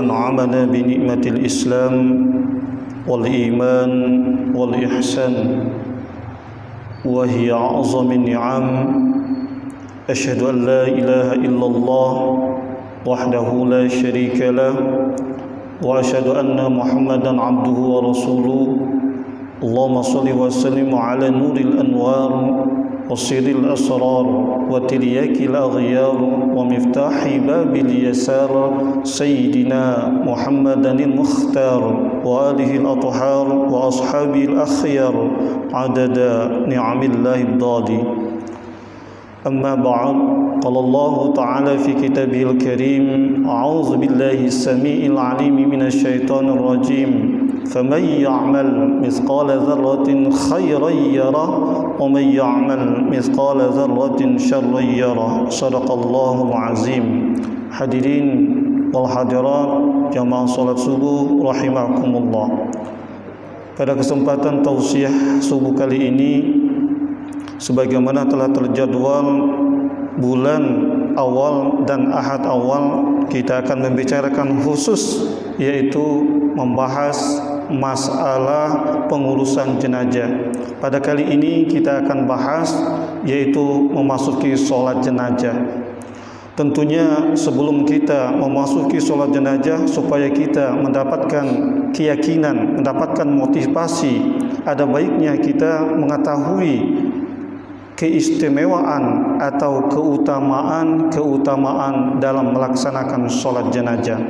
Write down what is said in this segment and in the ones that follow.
أنعمنا بنعمة الإسلام والإيمان والإحسان وهي أعظم النعم. أشهد أن لا إله إلا الله وحده لا شريك له وأشهد أن محمدا عبده ورسوله. اللهم صل وسلم على نور الأنوار وسر الأسرار وترياك الأغيار ومفتاح باب اليسار سيدنا محمد المختار وآله الأطهار وأصحابه الأخيار عدد نعم الله الضادي. أما بعد، قال الله تعالى في كتابه الكريم: أعوذ بالله السميع العليم من الشيطان الرجيم، فمن يعمل مثقال ذرة خيرا يره ومن يعمل مثقال ذرة شرا يره. صدق الله العظيم. Hadirin wal hadirat jamaah salat subuh rahimakumullah. Pada kesempatan tausiah subuh kali ini, sebagaimana telah terjadwal bulan awal dan ahad awal, kita akan membicarakan khusus, yaitu membahas masalah pengurusan jenazah. Pada kali ini kita akan bahas yaitu memasuki sholat jenazah. Tentunya sebelum kita memasuki sholat jenazah, supaya kita mendapatkan keyakinan, mendapatkan motivasi, ada baiknya kita mengetahui keistimewaan atau keutamaan dalam melaksanakan sholat jenazah.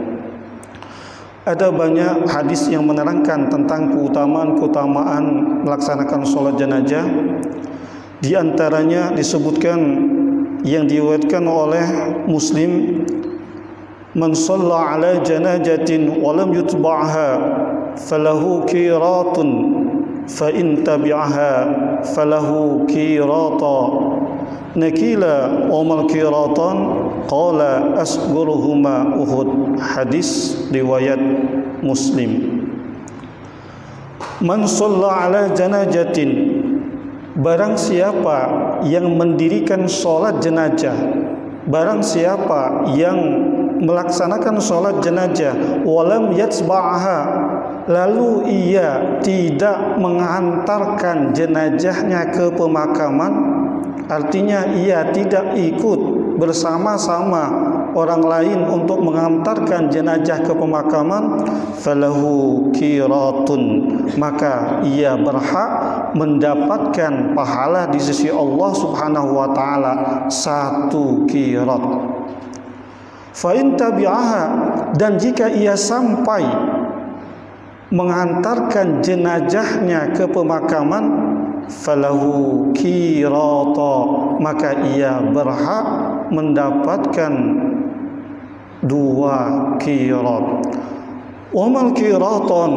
Ada banyak hadis yang menerangkan tentang keutamaan melaksanakan sholat jenazah. Di antaranya disebutkan yang diriwayatkan oleh Muslim, man shalla ala janazatin wa lam yutba'ha falahu qiratun fa in tabi'aha falahu qirata nakila umal qiratan qala asguruhuma Uhud. Hadis riwayat Muslim. Man shalla ala janazatin, barang siapa yang mendirikan sholat jenazah, barang siapa yang melaksanakan sholat jenazah, walam yatsba'aha, lalu ia tidak mengantarkan jenazahnya ke pemakaman, artinya ia tidak ikut bersama-sama orang lain untuk mengantarkan jenazah ke pemakaman, falahu qiratun, maka ia berhak mendapatkan pahala di sisi Allah Subhanahu wa taala 1 qirat. Fa in tabi'aha, dan jika ia sampai mengantarkan jenazahnya ke pemakaman, falahu qirata, maka ia berhak mendapatkan 2 qirat. Wa mal qiratan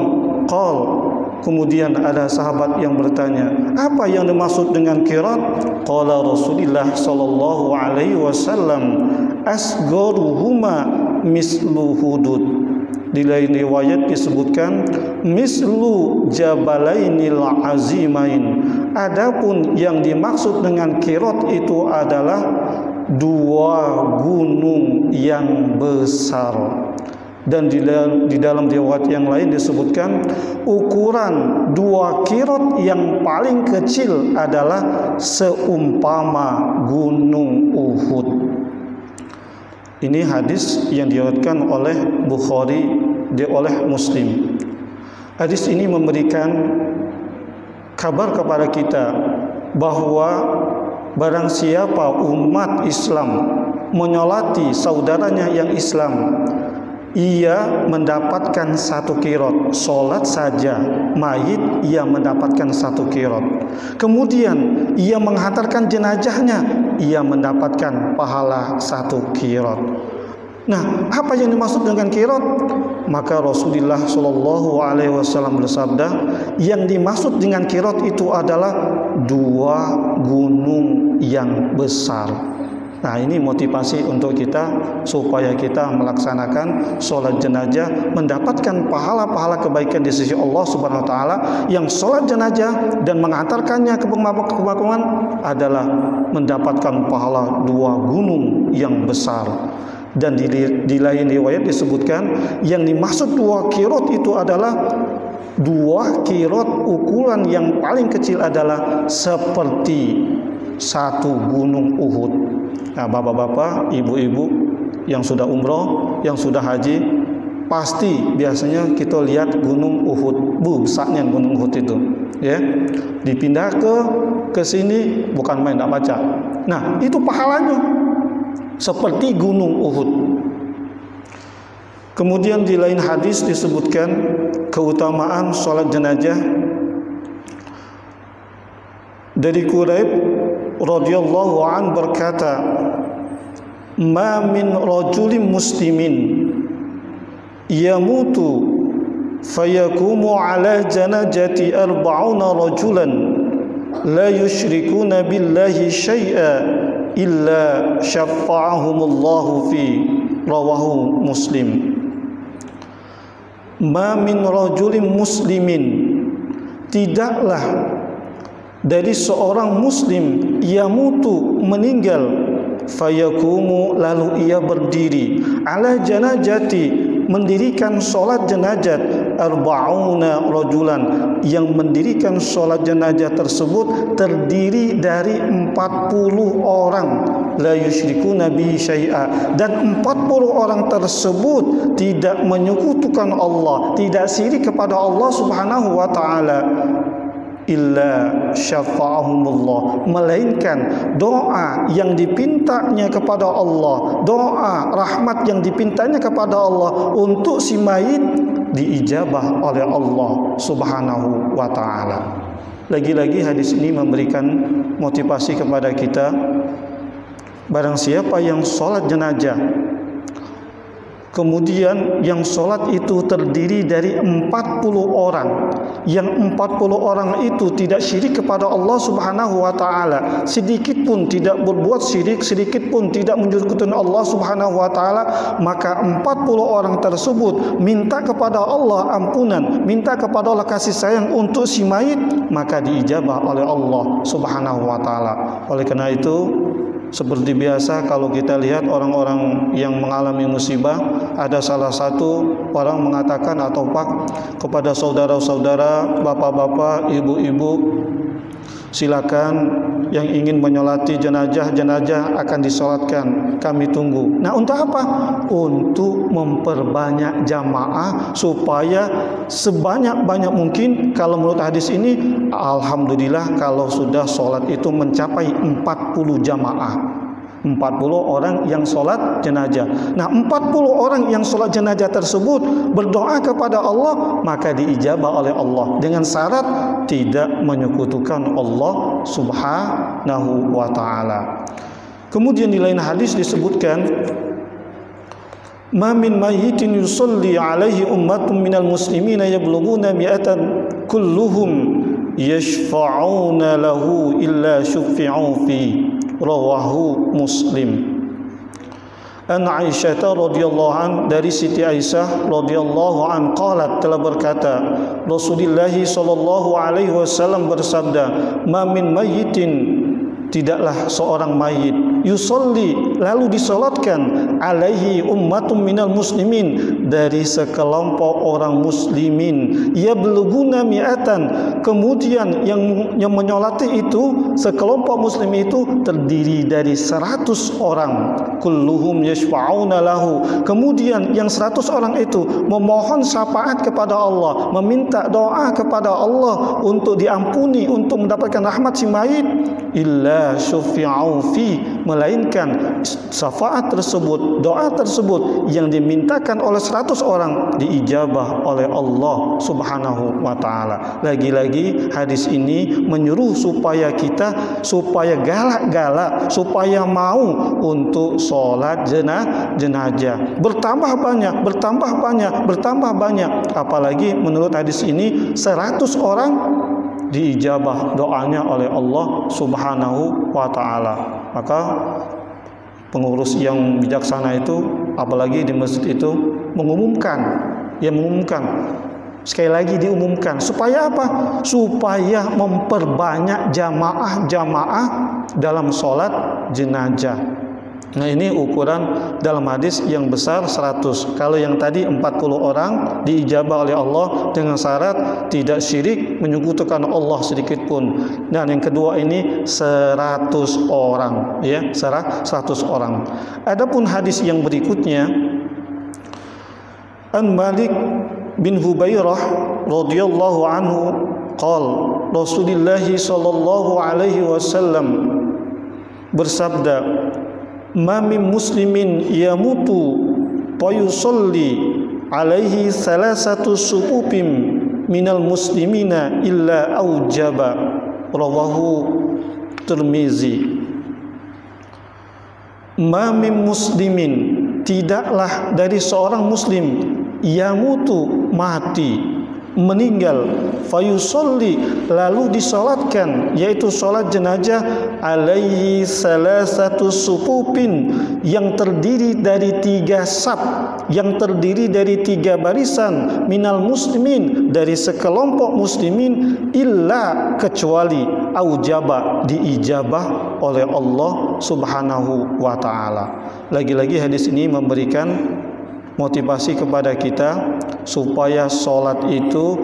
qal, kemudian ada sahabat yang bertanya, apa yang dimaksud dengan qirat? Qala Rasulullah sallallahu alaihi wasallam, asgharuhuma mislu hudud. Di lain riwayat disebutkan mislu jabalainil azimain. Adapun yang dimaksud dengan qirat itu adalah 2 gunung yang besar. Dan di dalam riwayat yang lain disebutkan ukuran 2 qirat yang paling kecil adalah seumpama gunung Uhud. Ini hadis yang diriwayatkan oleh Bukhari oleh Muslim. Hadis ini memberikan kabar kepada kita bahwa barang siapa umat Islam menyolati saudaranya yang Islam, ia mendapatkan 1 qirat. Solat saja mayit, ia mendapatkan 1 qirat. Kemudian ia menghantarkan jenazahnya, ia mendapatkan pahala 1 qirat. Nah, apa yang dimaksud dengan qirat? Maka Rasulullah sallallahu alaihi wasallam bersabda, yang dimaksud dengan qirat itu adalah 2 gunung yang besar. Nah, ini motivasi untuk kita supaya kita melaksanakan sholat jenazah, mendapatkan pahala-pahala kebaikan di sisi Allah Subhanahu wa taala. Yang sholat jenazah dan mengantarkannya ke pemakaman adalah mendapatkan pahala 2 gunung yang besar. Dan di lain riwayat disebutkan yang dimaksud 2 kirot itu adalah 2 kirot ukuran yang paling kecil adalah seperti 1 gunung Uhud. Nah, bapak-bapak, ibu-ibu yang sudah umroh, yang sudah haji, pasti biasanya kita lihat gunung Uhud. Besarnya gunung Uhud itu, ya. Dipindah ke sini bukan main, tak baca. Nah, itu pahalanya seperti gunung Uhud. Kemudian di lain hadis disebutkan keutamaan salat jenazah dari Quraib radhiyallahu an berkata, "Ma min rajulin muslimin yamutu fayakumu ala janazati 40 rajulan la yusyrikuna billahi syai'a illa syafa'ahumullahu fi." Rawahu Muslim. Ma min rajulin muslimin, tidaklah dari seorang muslim yamutu meninggal, fayakumu lalu ia berdiri, ala janazati mendirikan solat jenazah, 40 rajulan yang mendirikan solat jenazah tersebut terdiri dari 40 orang, la yusyrikuna bihi syai'a, dan 40 orang tersebut tidak menyekutukan Allah, tidak syirik kepada Allah Subhanahu wa taala, illa syafa'ahumullah, melainkan doa yang dipintanya kepada Allah, doa rahmat yang dipintanya kepada Allah untuk si mayit diijabah oleh Allah Subhanahu wa taala. Lagi-lagi hadis ini memberikan motivasi kepada kita, barang siapa yang sholat jenazah kemudian yang sholat itu terdiri dari 40 orang, yang 40 orang itu tidak syirik kepada Allah Subhanahu wa taala, sedikit pun tidak berbuat syirik, sedikit pun tidak menyekutukan Allah Subhanahu wa taala, maka 40 orang tersebut minta kepada Allah ampunan, minta kepada Allah kasih sayang untuk si mayit, maka diijabah oleh Allah Subhanahu wa taala. Oleh karena itu, seperti biasa kalau kita lihat orang-orang yang mengalami musibah, ada salah satu orang mengatakan atau kepada saudara-saudara, bapak-bapak, ibu-ibu, silakan yang ingin menyolati jenazah akan disolatkan, kami tunggu. Nah, untuk apa? Untuk memperbanyak jamaah supaya sebanyak-banyak mungkin. Kalau menurut hadis ini, alhamdulillah kalau sudah solat itu mencapai 40 jamaah, 40 orang yang solat jenazah. Nah, 40 orang yang solat jenazah tersebut berdoa kepada Allah, maka diijabah oleh Allah dengan syarat tidak menyekutukan Allah Subhanahu wa taala. Kemudian di lain hadis disebutkan, ma min mayyitin yusalli alaihi ummatun minal muslimina yablughuna mi'atan kulluhum yashfa'una lahu illa syuffi'u fi. Rawahu Muslim. An Aisyah radhiyallahu an, dari Siti Aisyah radhiyallahu an qalat, telah berkata Rasulullah sallallahu alaihi wasallam bersabda, ma min mayyitin, tidaklah seorang mayit, yusolli lalu disolatkan, alaihi ummatun minal muslimin, dari sekelompok orang muslimin, yablughuna mi'atan, kemudian yang menyolati itu sekelompok muslim itu terdiri dari 100 orang, kulluhum yashfa'una lahu, kemudian yang 100 orang itu memohon syafaat kepada Allah, meminta doa kepada Allah untuk diampuni, untuk mendapatkan rahmat si mayit, illa syuffi'u fi, melainkan syafaat tersebut, doa tersebut yang dimintakan oleh 100 orang diijabah oleh Allah Subhanahu wa taala. Lagi-lagi hadis ini menyuruh supaya kita galak-galak, supaya mau untuk sholat jenazah. Bertambah banyak. Apalagi menurut hadis ini 100 orang diijabah doanya oleh Allah Subhanahu wa taala. Maka pengurus yang bijaksana itu, apalagi di masjid itu, mengumumkan, sekali lagi diumumkan, supaya apa? Supaya memperbanyak jamaah dalam sholat jenazah. Nah, ini ukuran dalam hadis yang besar 100. Kalau yang tadi 40 orang diijabah oleh Allah dengan syarat tidak syirik, menyekutukan Allah sedikit pun. Dan yang kedua ini 100 orang, ya, 100 orang. Adapun hadis yang berikutnya, An Malik bin Hubairah radhiyallahu anhu qala Rasulullah sallallahu alaihi wasallam bersabda, "Ma min muslimin yamutu wa yusalli alaihi salasatu supupim minal muslimina illa aujaba." Rawahu Tirmizi. Ma min muslimin, tidaklah dari seorang muslim, yamutu, mati, meninggal, fayusolli, lalu disolatkan, yaitu solat jenazah, alaihi salasatu supupin, yang terdiri dari 3 saf, yang terdiri dari 3 barisan, minal muslimin, dari sekelompok muslimin, illa, kecuali, aujaba, diijabah oleh Allah subhanahu wa ta'ala. Lagi-lagi hadis ini memberikan motivasi kepada kita supaya sholat itu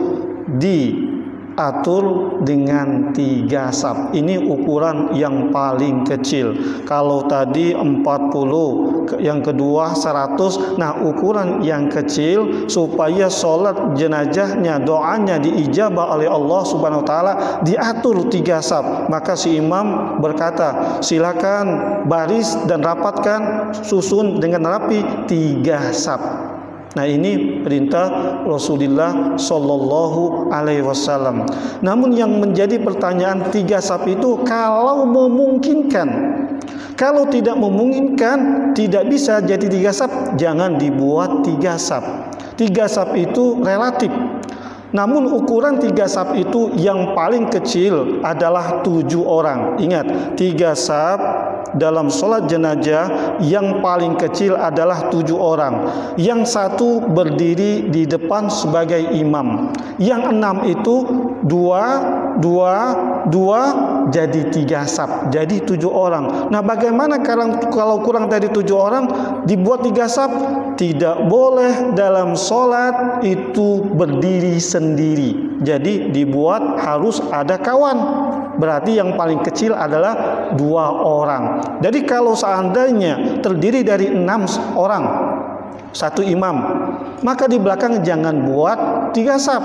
diatur dengan 3 saf. Ini ukuran yang paling kecil. Kalau tadi 40, yang kedua 100. Nah, ukuran yang kecil supaya sholat jenazahnya, doanya diijabah oleh Allah subhanahu wa ta'ala, diatur 3 saf. Maka si imam berkata, silakan baris dan rapatkan, susun dengan rapi 3 saf. Nah, ini perintah Rasulullah sallallahu alaihi wasallam. Namun yang menjadi pertanyaan, 3 saf itu kalau memungkinkan. Kalau tidak memungkinkan, tidak bisa jadi 3 saf, jangan dibuat 3 saf. 3 saf itu relatif. Namun ukuran 3 saf itu yang paling kecil adalah 7 orang. Ingat, 3 saf dalam sholat jenazah yang paling kecil adalah 7 orang. Yang 1 berdiri di depan sebagai imam. Yang 6 itu 2 jadi 3 saf, jadi 7 orang. Nah, bagaimana kalau kurang dari 7 orang dibuat 3 saf? Tidak boleh dalam sholat itu berdiri sendiri. Jadi dibuat harus ada kawan. Berarti yang paling kecil adalah 2 orang. Jadi kalau seandainya terdiri dari 6 orang, 1 imam, maka di belakang jangan buat 3 saf.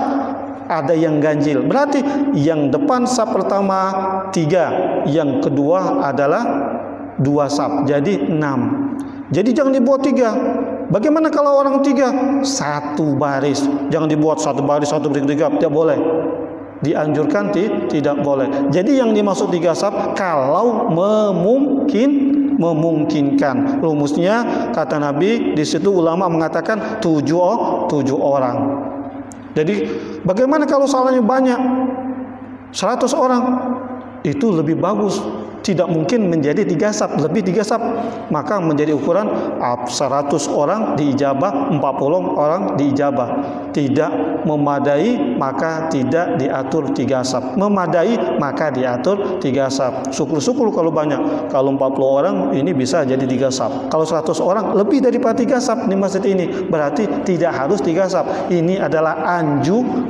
Ada yang ganjil. Berarti yang depan saf pertama 3, yang kedua adalah 2 saf. Jadi 6. Jadi jangan dibuat 3. Bagaimana kalau orang 3? 1 baris. Jangan dibuat 1 baris, 1 baris, 3. Tidak boleh. Dianjurkan tidak boleh. Jadi yang dimaksud 3 saf kalau memungkinkan. Rumusnya kata Nabi, di situ ulama mengatakan 7 orang. Jadi bagaimana kalau salahnya banyak? 100 orang. Itu lebih bagus. Tidak mungkin menjadi 3 saf, lebih 3 saf. Maka menjadi ukuran 100 orang diijabah, 40 orang diijabah. Tidak memadai, maka tidak diatur 3 saf. Memadai, maka diatur 3 saf. Syukur-syukur kalau banyak. Kalau 40 orang ini bisa jadi 3 saf. Kalau 100 orang lebih daripada 3 saf di masjid ini, berarti tidak harus 3 saf. Ini adalah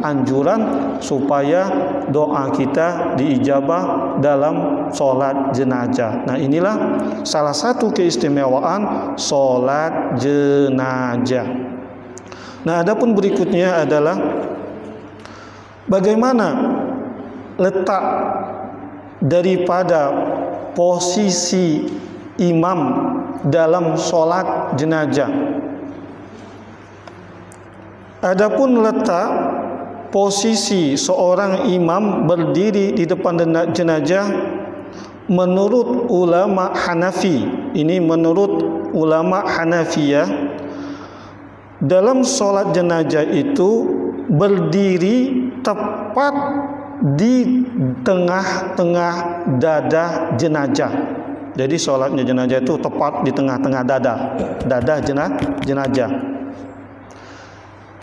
anjuran supaya doa kita diijabah dalam sholat jenazah. Nah, inilah salah satu keistimewaan sholat jenazah. Nah, adapun berikutnya adalah bagaimana letak daripada posisi imam dalam sholat jenazah. Adapun letak posisi seorang imam berdiri di depan jenazah menurut ulama Hanafi, ini menurut ulama Hanafiyah, dalam sholat jenazah itu berdiri tepat di tengah-tengah dada jenazah. Jadi sholatnya jenazah itu tepat di tengah-tengah dada jenazah.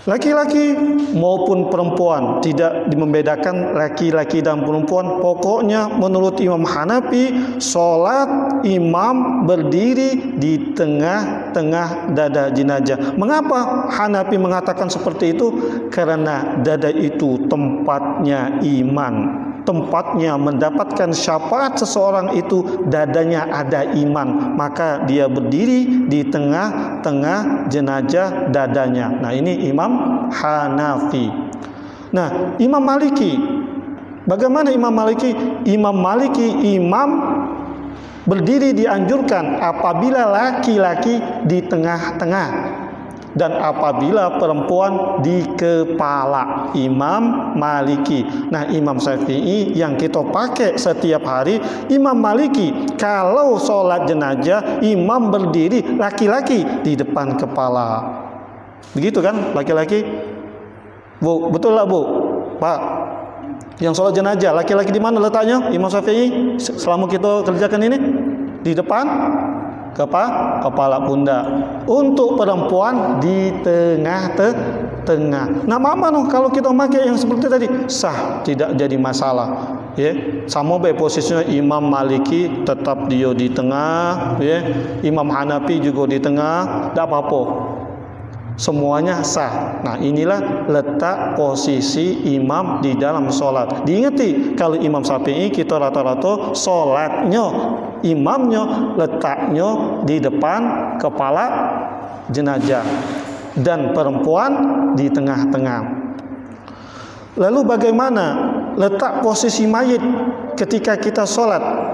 Laki-laki maupun perempuan, tidak membedakan laki-laki dan perempuan. Pokoknya menurut Imam Hanafi, sholat imam berdiri di tengah-tengah dada jenazah. Mengapa Hanafi mengatakan seperti itu? Karena dada itu tempatnya iman, tempatnya mendapatkan syafaat seseorang itu dadanya ada iman, maka dia berdiri di tengah-tengah jenazah dadanya. Nah, ini Imam Hanafi. Nah, Imam Maliki, bagaimana Imam Maliki? Imam Maliki, imam berdiri dianjurkan apabila laki-laki di tengah-tengah dan apabila perempuan di kepala. Imam Maliki. Nah, Imam Syafi'i yang kita pakai setiap hari, Imam Maliki kalau sholat jenazah imam berdiri, laki-laki di depan kepala. Begitu kan laki-laki? Bu, betul lah Bu? Pak, yang sholat jenazah laki-laki di mana letaknya? Imam Syafi'i selama kita kerjakan ini di depan kepala pundak. Untuk perempuan di tengah-tengah. Nah, mana kalau kita pakai yang seperti tadi sah, tidak jadi masalah. Ya, sama baik posisinya Imam Maliki tetap dia di tengah, ya. Imam Hanafi juga di tengah, tidak apa-apa. Semuanya sah. Nah, inilah letak posisi imam di dalam sholat. Diingati, kalau Imam Syafi'i kita rata-rata sholatnya, imamnya letaknya di depan kepala jenazah dan perempuan di tengah-tengah. Lalu bagaimana letak posisi mayit ketika kita sholat?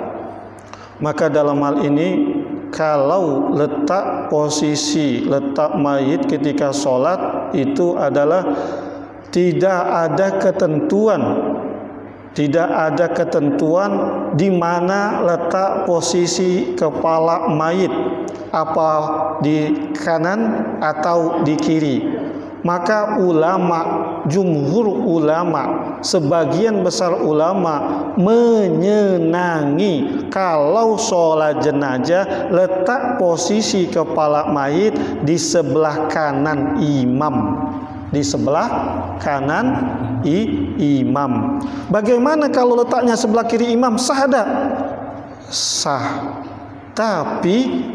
Maka dalam hal ini, kalau letak posisi letak mayit ketika sholat itu adalah tidak ada ketentuan di mana letak posisi kepala mayit, apa di kanan atau di kiri. Maka jumhur ulama, sebagian besar ulama menyenangi kalau sholat jenazah letak posisi kepala mayit di sebelah kanan imam. Di sebelah kanan imam. Bagaimana kalau letaknya sebelah kiri imam? Sah tak? Sah. Tapi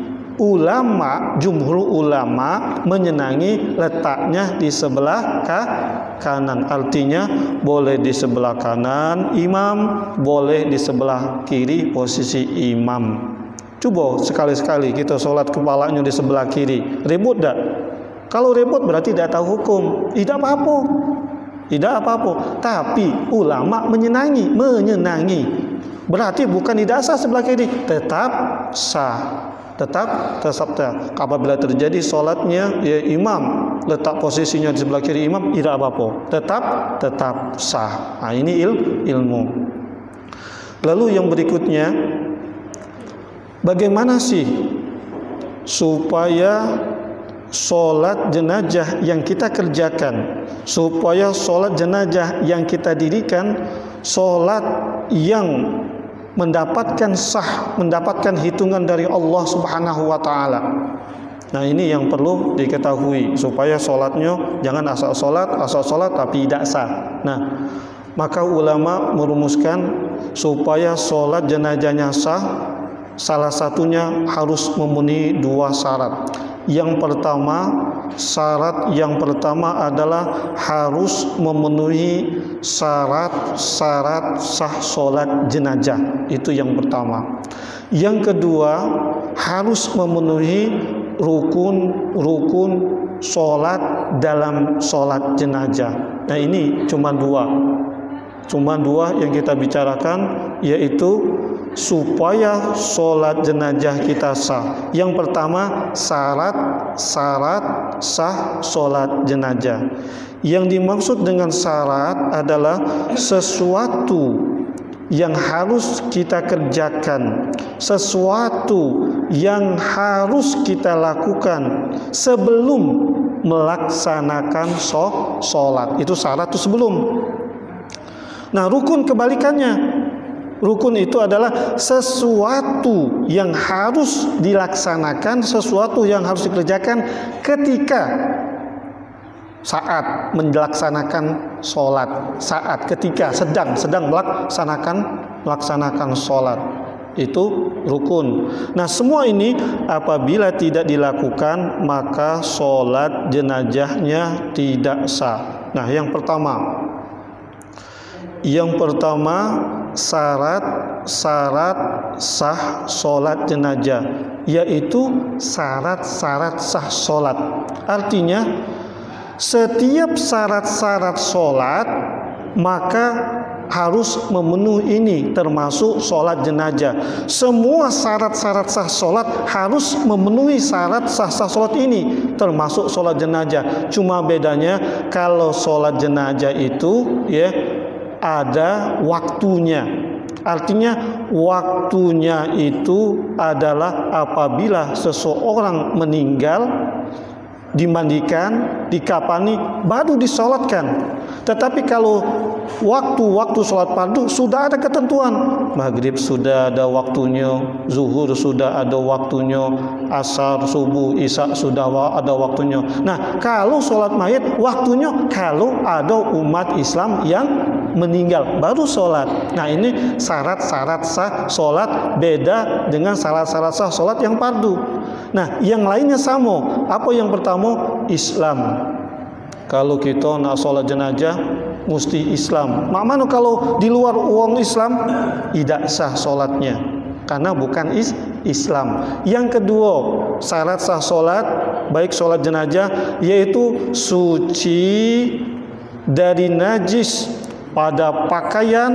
jumhur ulama menyenangi letaknya di sebelah kanan. Artinya boleh di sebelah kanan imam, boleh di sebelah kiri posisi imam. Coba sekali-sekali kita sholat kepalanya di sebelah kiri. Ribut tak? Kalau ribut berarti tidak tahu hukum. Tidak apa-apa. Tidak apa-apa. Tapi ulama menyenangi. Berarti bukan tidak sah sebelah kiri, tetap sah. Tetap apabila terjadi sholatnya ya imam letak posisinya di sebelah kiri imam, tidak apa-apa, tetap sah. Nah, ini ilmu. Lalu yang berikutnya, bagaimana sih supaya sholat jenazah yang kita kerjakan, supaya sholat jenazah yang kita dirikan sholat yang mendapatkan sah, mendapatkan hitungan dari Allah Subhanahu wa taala. Nah, ini yang perlu diketahui supaya sholatnya jangan asal sholat tapi tidak sah. Nah, maka ulama merumuskan supaya sholat jenazahnya sah, salah satunya harus memenuhi 2 syarat. Syarat yang pertama adalah harus memenuhi syarat sah sholat jenazah. Itu yang pertama. Yang kedua, harus memenuhi rukun sholat dalam sholat jenazah. Nah, ini cuma dua yang kita bicarakan, yaitu supaya sholat jenazah kita sah. Yang pertama, syarat sah sholat jenazah. Yang dimaksud dengan syarat adalah sesuatu yang harus kita kerjakan, sesuatu yang harus kita lakukan sebelum melaksanakan sholat. Itu syarat itu sebelum. Nah, rukun kebalikannya. Rukun itu adalah sesuatu yang harus dilaksanakan, sesuatu yang harus dikerjakan ketika saat melaksanakan sholat, saat ketika sedang melaksanakan sholat, itu rukun. Nah, semua ini apabila tidak dilakukan maka sholat jenazahnya tidak sah. Nah, yang pertama syarat sah sholat jenazah, yaitu syarat sah sholat. Artinya setiap syarat sholat maka harus memenuhi ini, termasuk sholat jenazah. Semua syarat sah sholat harus memenuhi syarat sah sholat ini, termasuk sholat jenazah. Cuma bedanya kalau sholat jenazah itu ya ada waktunya. Artinya waktunya itu adalah apabila seseorang meninggal, dimandikan, dikafani, baru disolatkan. Tetapi kalau waktu sholat fardu sudah ada ketentuan. Maghrib sudah ada waktunya, zuhur sudah ada waktunya, asar, subuh, isya sudah ada waktunya. Nah, kalau sholat mayit waktunya kalau ada umat Islam yang meninggal baru sholat. Nah, ini syarat sah sholat beda dengan syarat sah sholat yang fardu. Nah, yang lainnya sama. Apa yang pertama? Islam. Kalau kita nak sholat jenazah mesti Islam. Maknanya kalau di luar uang Islam tidak sah sholatnya karena bukan Islam. Yang kedua syarat sah sholat baik sholat jenazah yaitu suci dari najis pada pakaian,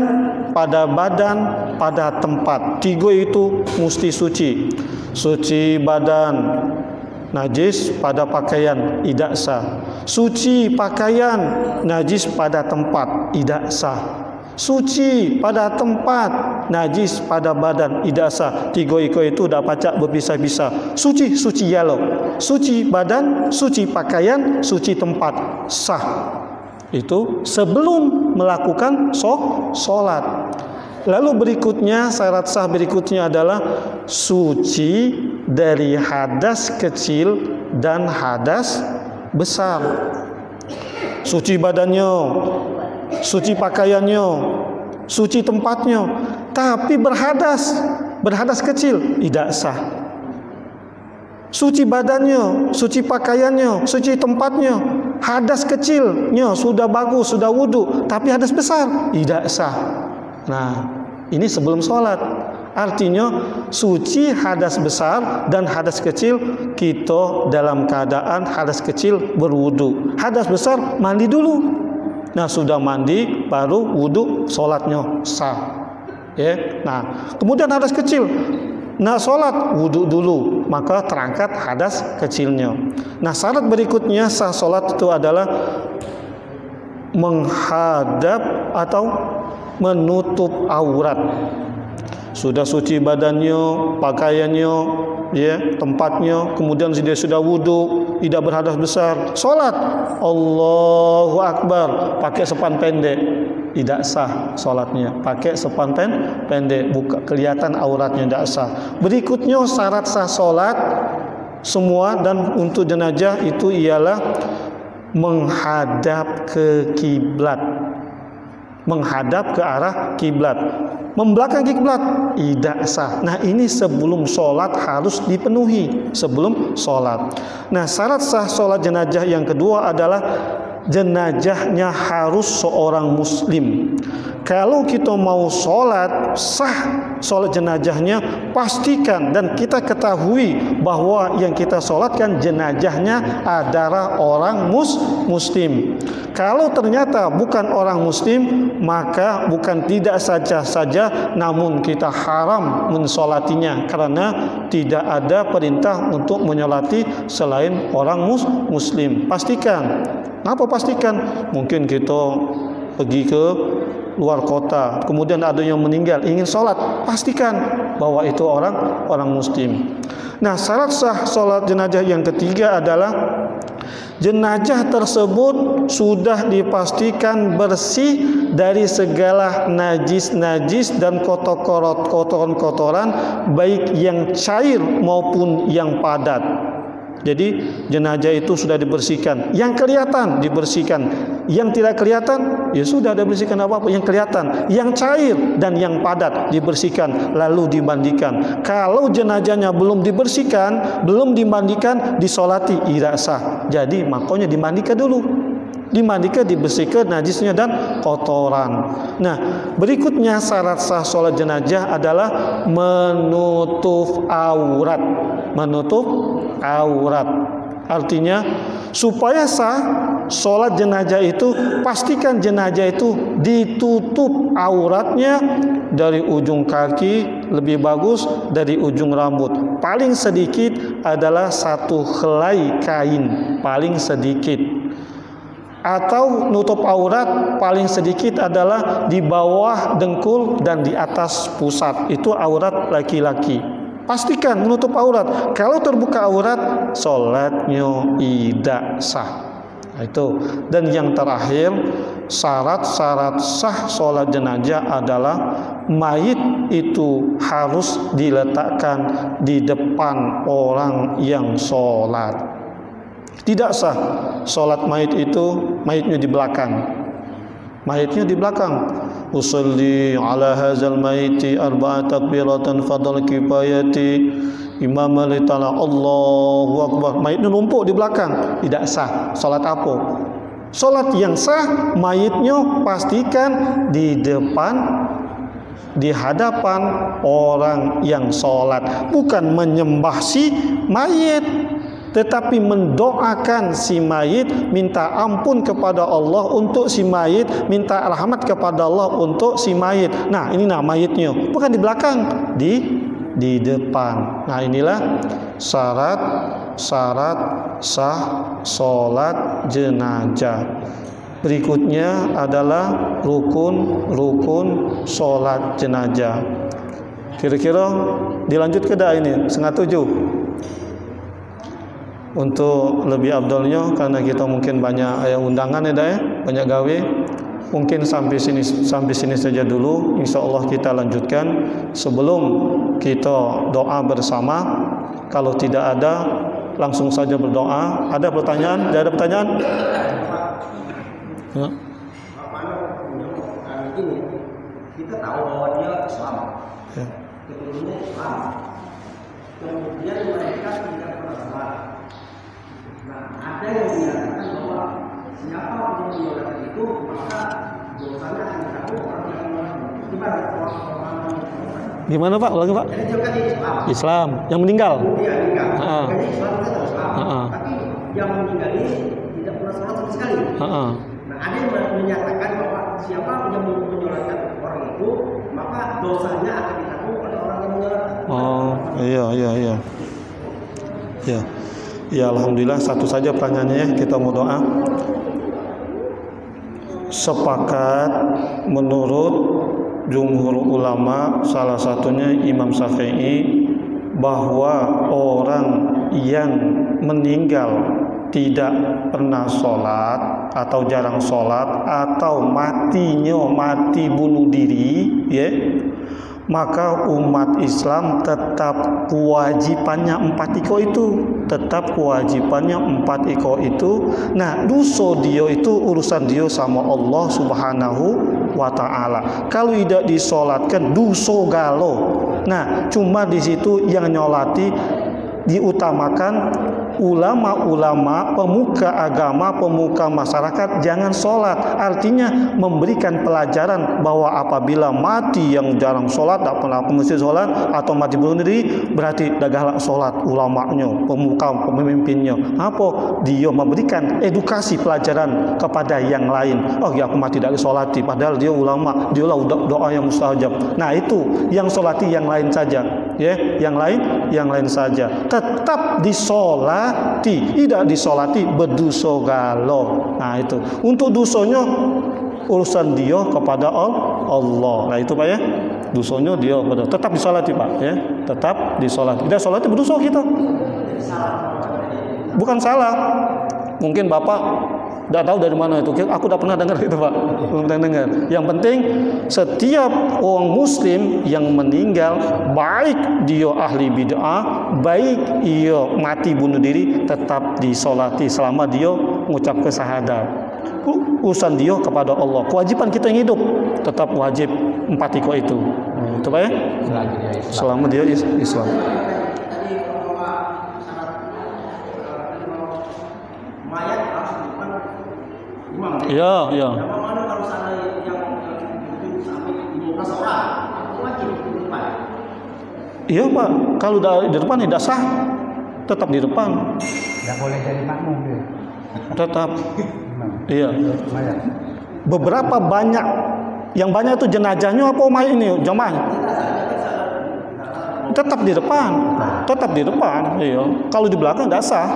pada badan, pada tempat. 3 itu mesti suci. Suci badan, najis pada pakaian, tidak sah. Suci pakaian, najis pada tempat, tidak sah. Suci pada tempat, najis pada badan, tidak sah. 3 itu dah pacak berpisah-pisah. Suci yalo. Suci badan, suci pakaian, suci tempat, sah. Itu sebelum melakukan sholat. Lalu berikutnya, syarat sah berikutnya adalah suci dari hadas kecil dan hadas besar. Suci badannya, suci pakaiannya, suci tempatnya, tapi berhadas kecil tidak sah. Suci badannya, suci pakaiannya, suci tempatnya, hadas kecilnya sudah bagus, sudah wudu, tapi hadas besar tidak sah. Nah, ini sebelum sholat. Artinya suci hadas besar dan hadas kecil kita dalam keadaan hadas kecil berwudu, hadas besar mandi dulu. Nah, sudah mandi baru wudu, sholatnya sah. Ya. Nah, kemudian hadas kecil, nah sholat wudu dulu, maka terangkat hadas kecilnya. Nah, syarat berikutnya sah sholat itu adalah menghadap atau menutup aurat. Sudah suci badannya, pakaiannya, ya, tempatnya, kemudian dia sudah wudu, tidak berhadas besar, sholat Allahu Akbar pakai sepan pendek, tidak sah sholatnya. Pakai sepan pendek, buka kelihatan auratnya, tidak sah. Berikutnya syarat sah sholat semua dan untuk jenazah itu ialah menghadap ke kiblat, menghadap ke arah kiblat. Membelakang kiblat tidak sah. Nah, ini sebelum sholat harus dipenuhi, sebelum sholat. Nah, syarat sah sholat jenazah yang kedua adalah jenazahnya harus seorang muslim. Kalau kita mau sholat sah sholat jenazahnya, pastikan dan kita ketahui bahwa yang kita sholatkan jenazahnya adalah orang muslim. Kalau ternyata bukan orang muslim, maka bukan tidak saja namun kita haram mensolatinya karena tidak ada perintah untuk menyolati selain orang muslim. Pastikan. Apa pastikan? Mungkin kita pergi ke luar kota, kemudian ada yang meninggal, ingin sholat, pastikan bahwa itu orang muslim. Nah, syarat sah sholat jenazah yang ketiga adalah jenazah tersebut sudah dipastikan bersih dari segala najis dan kotoran baik yang cair maupun yang padat. Jadi jenazah itu sudah dibersihkan, yang kelihatan dibersihkan, yang tidak kelihatan ya sudah dibersihkan apa-apa, yang kelihatan, yang cair dan yang padat dibersihkan lalu dimandikan. Kalau jenazahnya belum dibersihkan, belum dimandikan, disolati tidak sah. Jadi makanya dimandikan dulu. Dimandikan, dibersihkan najisnya dan kotoran. Nah, berikutnya syarat sah sholat jenazah adalah menutup aurat. Menutup aurat. Artinya supaya sah sholat jenazah itu, pastikan jenazah itu ditutup auratnya dari ujung kaki, lebih bagus dari ujung rambut. Paling sedikit adalah 1 helai kain, paling sedikit. Atau nutup aurat paling sedikit adalah di bawah dengkul dan di atas pusat. Itu aurat laki-laki. Pastikan menutup aurat. Kalau terbuka aurat, sholatnya tidak sah. Nah, itu. Dan yang terakhir, syarat-syarat sah sholat jenazah adalah mayit itu harus diletakkan di depan orang yang sholat. Tidak sah sholat mayit itu mayitnya di belakang. Mayitnya di belakang. Usolli ala hazal mayiti arba'at takbiratan fadal kifayati imam li ta'ala Allahu akbar. Mayitnya numpuk di belakang. Tidak sah. Sholat apa? Sholat yang sah, mayitnya pastikan di depan, di hadapan orang yang sholat. Bukan menyembah si mayit, tetapi mendoakan si mayit, minta ampun kepada Allah untuk si mayit, minta rahmat kepada Allah untuk si mayit. Nah, ini mayitnya bukan di belakang, di depan. Nah, inilah syarat sah sholat jenazah. Berikutnya adalah rukun sholat jenazah. Kira-kira dilanjut ke dah ini 6:30. Untuk lebih abdolnya, karena kita mungkin banyak undangan ya, banyak gawe, mungkin sampai sini saja dulu. Insya Allah kita lanjutkan sebelum kita doa bersama. Kalau tidak ada, langsung saja berdoa. Ada pertanyaan? Tidak ada pertanyaan? Kita tahu bahwa dia Islam, keturunannya Islam, kemudian mereka tidak pernah sholat. Nah, ada yang menyatakan bahwa siapa yang menyatakan itu maka dosanya akan ditanggung orang yang gimana? Gimana Pak? Ulangi Pak. Jadi dia kan Islam yang meninggal. Iya, meninggal. Jadi Islam kita tahu Islam. Tapi yang meninggal ini tidak pernah sholat sama sekali. Nah, ada yang menyatakan bahwa siapa yang menyolatkan orang itu maka dosanya akan ditanggung oleh orang yang menyolatkan. Oh, iya. Ya, alhamdulillah. Satu saja pertanyaannya, kita mau doa. Sepakat menurut jumhur ulama, salah satunya Imam Syafi'i, bahwa orang yang meninggal tidak pernah sholat atau jarang sholat atau mati bunuh diri, ya, maka umat Islam tetap kewajibannya 4 iko itu, tetap kewajibannya 4 iko itu. Nah, dosa dia itu urusan dia sama Allah Subhanahu wa ta'ala. Kalau tidak disolatkan dosa galau. Nah, cuma di situ yang nyolati diutamakan ulama-ulama, pemuka agama, pemuka masyarakat jangan sholat. Artinya memberikan pelajaran bahwa apabila mati yang jarang sholat, tak pernah ke masjid sholat, atau mati bunuh diri, berarti dagahlah sholat ulamanya, pemuka, pemimpinnya. Apa? Dia memberikan edukasi pelajaran kepada yang lain. Oh ya, aku mati tidak sholati, padahal dia ulama, dia lah doa yang mustajab. Nah, itu yang sholati yang lain saja, ya, yang lain saja. Tetap disolati, tidak disolati berdosa galau. Nah, itu untuk dosanya urusan dia kepada Allah. Nah, itu Pak ya, dosanya dia betul. Tetap disolati Pak ya, tetap disolati. Tidak solati berdosa kita. Bukan salah. Mungkin Bapak Tidak tahu dari mana itu. Aku tidak pernah dengar itu, Pak. Belum pernah dengar. Yang penting setiap orang Muslim yang meninggal, baik dia ahli bid'ah, baik ia mati bunuh diri, tetap disolati selama dia mengucapkan syahadat. Urusan dia kepada Allah. Kewajiban kita yang hidup tetap wajib 4 iko itu. Itu Pak ya? Selama dia Islam. Ya, ya. Iya Pak, kalau di depan tidak sah, tetap di depan. Tidak boleh jadi makmum dia. Tetap. Iya. Beberapa banyak, yang banyak itu jenazahnya apa umat ini jamaah? Tetap di depan, tetap di depan. Iya. Kalau di belakang tidak sah.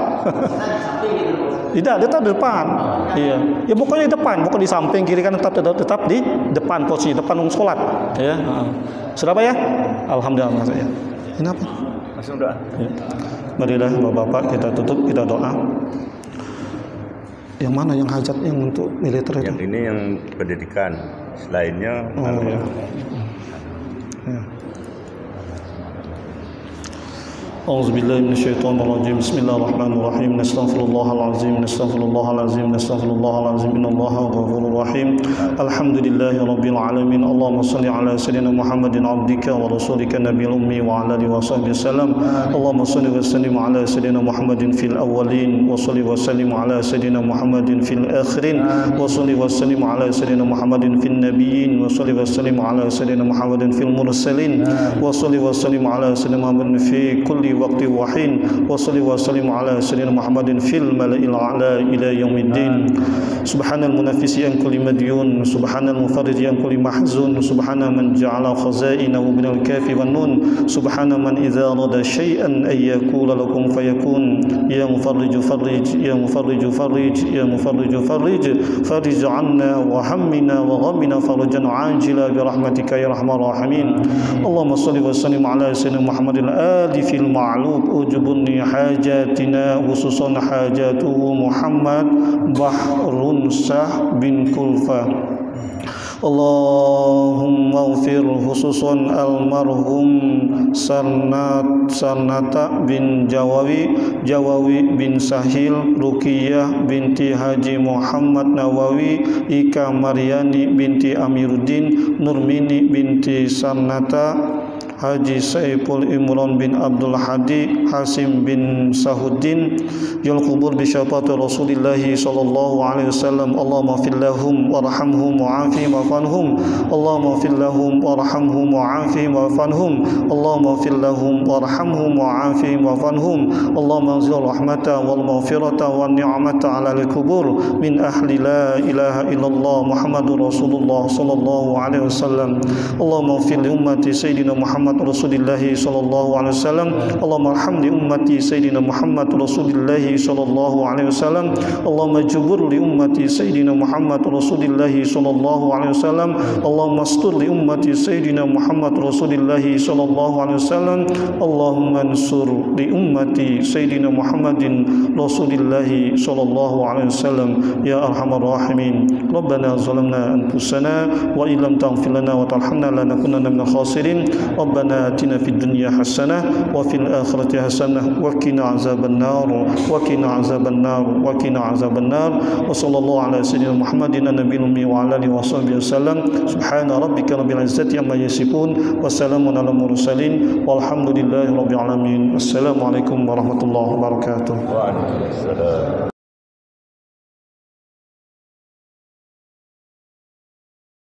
Tidak, tetap di depan. Iya. Ya pokoknya di depan, bukan di samping kiri kan, tetap di depan posisi depan sholat. Ya. Sudah Pak ya? Alhamdulillah ya. Kenapa? Langsung doa. Ya. Marilah Bapak-bapak kita tutup, kita doa. Yang mana yang hajat yang untuk militer itu? Yang ini yang pendidikan, selainnya ya. Ya. A'udzubillahi minasyaitonirrajim. Bismillahirrahmanirrahim. Nastaghfirullahalazim, nastaghfirullahalazim, nastaghfirullahalazim. Innallaha ghafurur rahim. Alhamdulillahirabbil alamin. Allahumma shalli ala sayyidina Muhammadin abdika wa rasulika nabiyil ummi wa ala alihi washabbihi wasallam. Allahumma shalli wa sallim ala sayyidina Muhammadin fil awwalin wa shalli wa sallim ala sayyidina Muhammadin fil akhirin wa shalli wa sallim ala sayyidina Muhammadin fil nabiyyin wa shalli wa sallim ala sayyidina Muhammadin fil mursalin wa shalli wa sallim ala sayyidina Muhammadin fi kulli وقت وحين وصلي وسلم على سيدنا محمد في الملأ الأعلى إلى يوم الدين سبحان المنافس عن كل مديون سبحان المفرج عن كل محزون سبحان من جعل خزائنه من الكاف والنون سبحان من إذا أراد شيئا أن يقول لكم فيكون يا مفرج فرج يا مفرج فرج يا مفرج فرج فرج عنا وهمنا وغمنا فرجا عاجلا برحمتك يا أرحم الراحمين اللهم صل وسلم على سيدنا محمد الآل في معلوم أجبني حاجاتنا خصوصا حاجاته محمد بحر سح بن كلفة اللهم اغفر خصوصا المرحوم سرنata bin Jawawi bin Sahil Rukiyah binti Haji Muhammad Nawawi Ika Maryani binti Amiruddin Nurmini binti Sarnata Haji Saiful Imran bin Abdul Hadi Hasim bin Sahuddin yal kubur bi syafaati Rasulillah sallallahu alaihi wasallam Allahumma fil lahum warhamhum wa'afihim wa'fanhum Allahumma fil lahum warhamhum wa'afihim wa'fanhum Allahumma fil lahum warhamhum wa'afihim wa'fanhum Allahumma anzil rahmata wal maghfirata wan ni'mata 'ala al-kubur min ahli la ilaha illallah Muhammadur Rasulullah sallallahu alaihi wasallam Allahumma fil ummati sayyidina Muhammad Rasulullah sallallahu alaihi wasallam Allahumma arham li ummati sayyidina Muhammad Rasulullah sallallahu alaihi wasallam Allahumma jubur li ummati sayyidina Muhammad Rasulullah sallallahu alaihi wasallam Allahumma astur li ummati sayyidina Muhammad Rasulullah sallallahu alaihi wasallam Allahumma ansur li ummati sayyidina Muhammadin Rasulullah sallallahu alaihi wasallam ya arhamar rahimin Rabbana zalamna anfusana wa illam taghfir lana wa tarhamna lanakunanna minal khasirin ربنا آتنا في الدنيا حسنة وفي الآخرة حسنة وقنا عذاب النار وقنا عذاب النار وقنا عذاب النار وصلى الله على سيدنا محمد النبي الأمي وعلى آله وصحبه وسلم سبحان ربك رب العزة عما يصفون وسلام على المرسلين والحمد لله رب العالمين السلام عليكم ورحمة الله وبركاته.